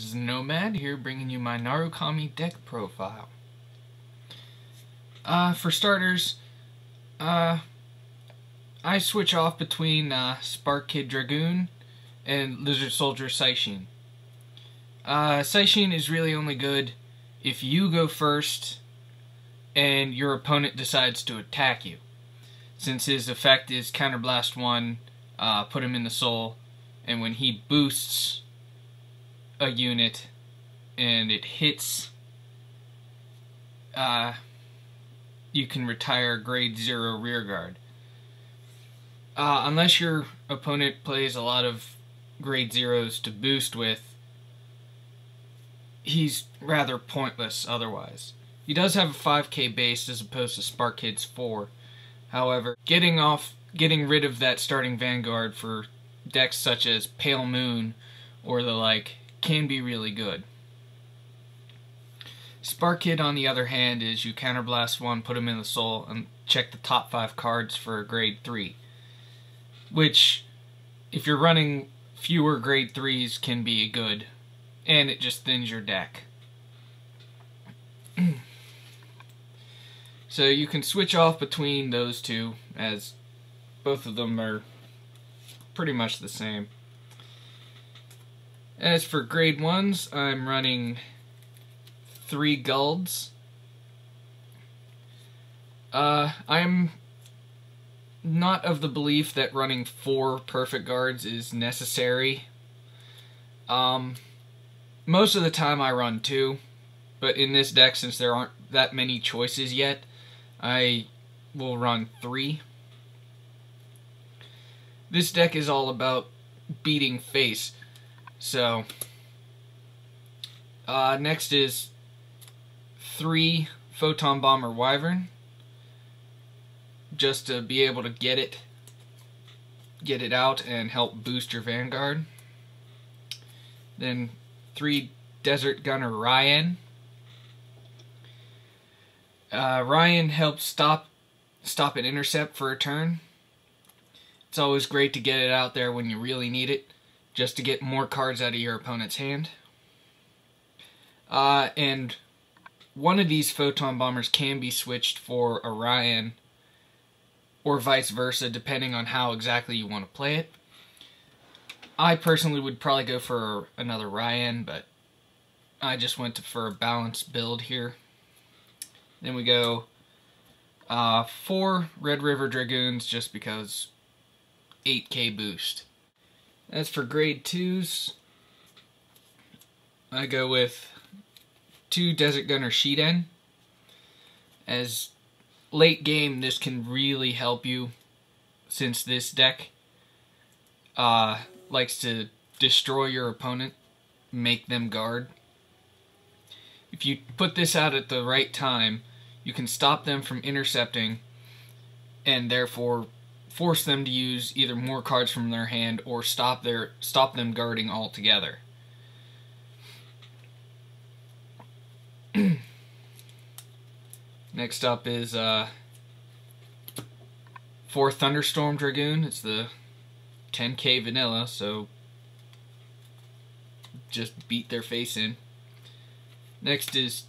This is Nomad here, bringing you my Narukami deck profile. For starters, I switch off between Spark Kid Dragoon and Lizard Soldier Saishin. Saishin is really only good if you go first and your opponent decides to attack you, since his effect is Counterblast 1, put him in the soul, and when he boosts a unit and it hits, you can retire grade 0 rearguard. Unless your opponent plays a lot of grade 0s to boost with, he's rather pointless otherwise. He does have a 5k base as opposed to Spark Kid's 4. However, getting rid of that starting Vanguard for decks such as Pale Moon or the like can be really good. Spark Kid, on the other hand, is you Counterblast 1, put him in the soul, and check the top 5 cards for a grade 3. Which, if you're running fewer grade 3s, can be good. And it just thins your deck. So you can switch off between those two, as both of them are pretty much the same. As for grade 1s, I'm running 3 Gulds. I'm not of the belief that running 4 perfect guards is necessary. Most of the time I run 2, but in this deck, since there aren't that many choices yet, I will run 3. This deck is all about beating face. So, next is 3 Photon Bomber Wyvern, just to be able to get it out and help boost your Vanguard. Then 3 Desert Gunner Ryan. Ryan helps stop an intercept for a turn. It's always great to get it out there when you really need it, just to get more cards out of your opponent's hand. And one of these Photon Bombers can be switched for a Ryan, or vice versa, depending on how exactly you want to play it. I personally would probably go for another Ryan, but I just went for a balanced build here. Then we go 4 Red River Dragoons, just because 8k boost. As for grade 2s, I go with 2 Desert Gunner Shiden. As late game, this can really help you, since this deck likes to destroy your opponent, make them guard. If you put this out at the right time, you can stop them from intercepting and therefore force them to use either more cards from their hand or stop them guarding altogether. Next up is 4 Thunderstorm Dragoon. It's the 10k vanilla, so just beat their face in. Next is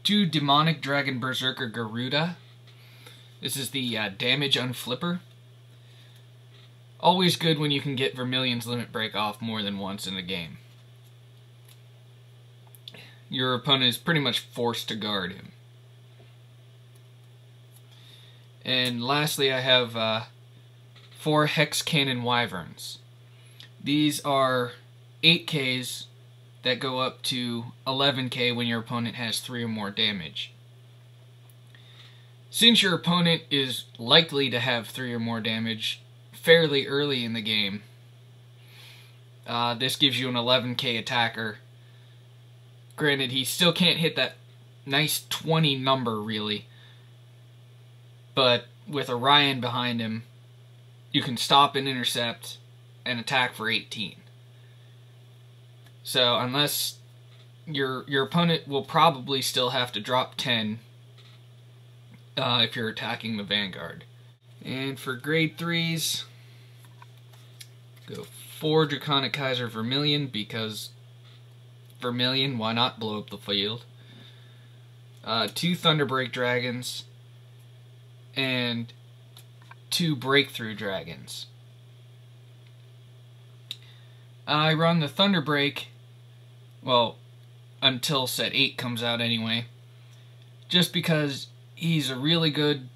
2 Demonic Dragon Berserker Garuda. This is the damage unflipper. Always good when you can get Vermillion's limit break off more than once in a game. Your opponent is pretty much forced to guard him. And lastly, I have 4 Hex Cannon Wyverns. These are 8Ks that go up to 11k when your opponent has 3 or more damage. Since your opponent is likely to have 3 or more damage fairly early in the game, this gives you an 11k attacker. Granted, he still can't hit that nice 20 number really, but with Orion behind him, you can stop and intercept and attack for 18. So unless your opponent will probably still have to drop 10 if you're attacking the Vanguard. And for grade 3s, go 4 Draconic Kaiser Vermillion, because Vermillion, why not blow up the field? 2 Thunderbreak Dragons, and 2 Breakthrough Dragons. I run the Thunderbreak, well, until set 8 comes out anyway, just because he's a really good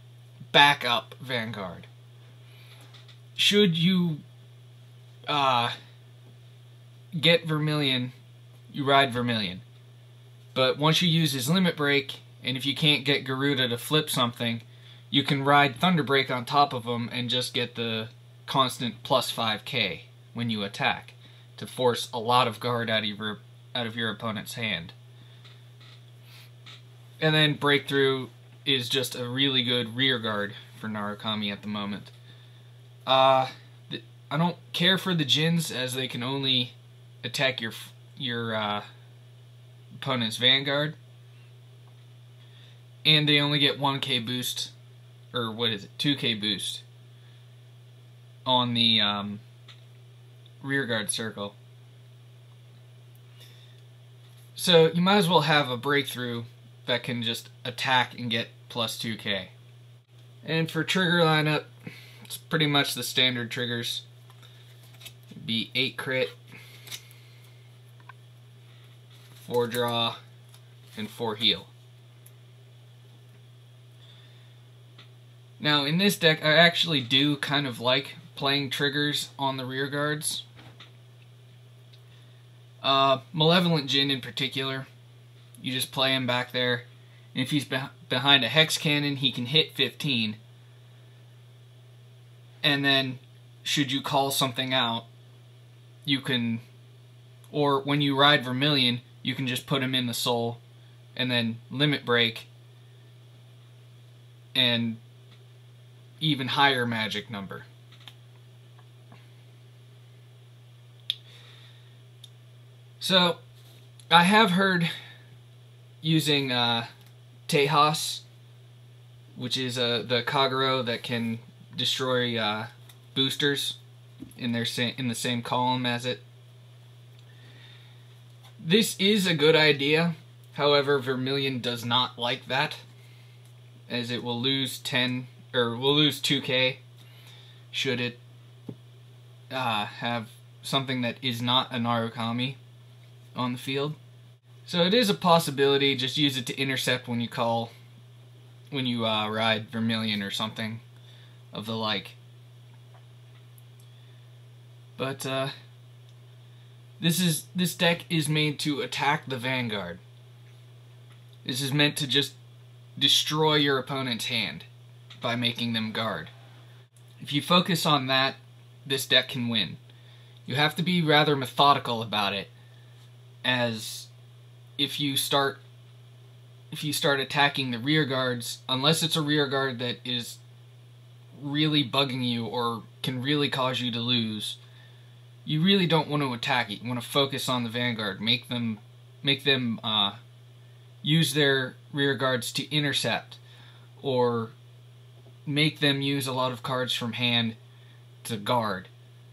backup Vanguard. Should you get Vermillion, you ride Vermillion. But once you use his limit break, and if you can't get Garuda to flip something, you can ride Thunderbreak on top of him and just get the constant plus 5k when you attack, to force a lot of guard out of your opponent's hand. And then Breakthrough is just a really good rear guard for Narukami at the moment. I don't care for the Djinns, as they can only attack your opponent's Vanguard, and they only get 1k boost, or what is it, 2k boost on the rear guard circle. So you might as well have a Breakthrough that can just attack and get plus 2k. And for trigger lineup, it's pretty much the standard triggers. It'd be 8 crit, 4 draw, and 4 heal. Now in this deck, I actually do kind of like playing triggers on the rear guards. Malevolent Djinn in particular, you just play him back there, and if he's behind a Hex Cannon, he can hit 15. And then, should you call something out, you can, or when you ride Vermillion, you can just put him in the soul, and then limit break, and even higher magic number. So, I have heard using Tejas, which is the Kagero that can destroy boosters in the same column as it. This is a good idea. However, Vermillion does not like that, as it will lose 2k should it have something that is not a Narukami on the field. So it is a possibility. Just use it to intercept when you ride Vermillion or something of the like. But this deck is made to attack the Vanguard. This is meant to just destroy your opponent's hand by making them guard. If you focus on that, this deck can win. You have to be rather methodical about it, as if you start attacking the rear guards, unless it's a rear guard that is really bugging you or can really cause you to lose, you really don't want to attack it. You want to focus on the Vanguard. Make them use their rear guards to intercept, or make them use a lot of cards from hand to guard,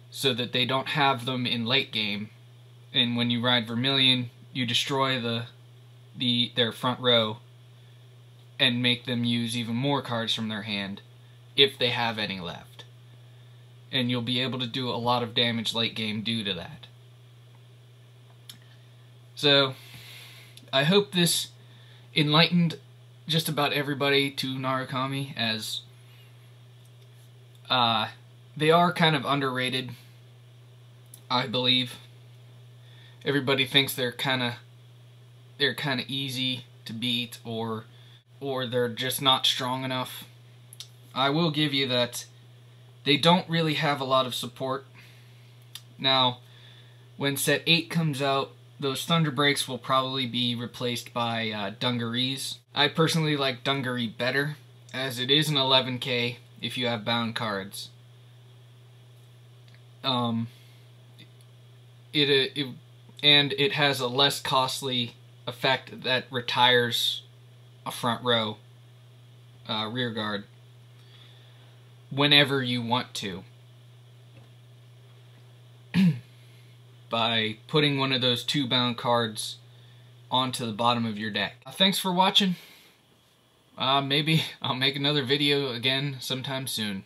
so that they don't have them in late game. And when you ride Vermillion, you destroy their front row and make them use even more cards from their hand, if they have any left. And you'll be able to do a lot of damage late game due to that. So, I hope this enlightened just about everybody to Narukami, as they are kind of underrated, I believe. Everybody thinks they're kind of easy to beat, or they're just not strong enough. I will give you that they don't really have a lot of support. Now, when set 8 comes out, those Thunderbreaks will probably be replaced by Dungarees. I personally like Dungaree better, as it is an 11k if you have bound cards. And it has a less costly effect that retires a front row rear guard whenever you want to, by putting one of those 2 bound cards onto the bottom of your deck. Thanks for watching. Maybe I'll make another video again sometime soon.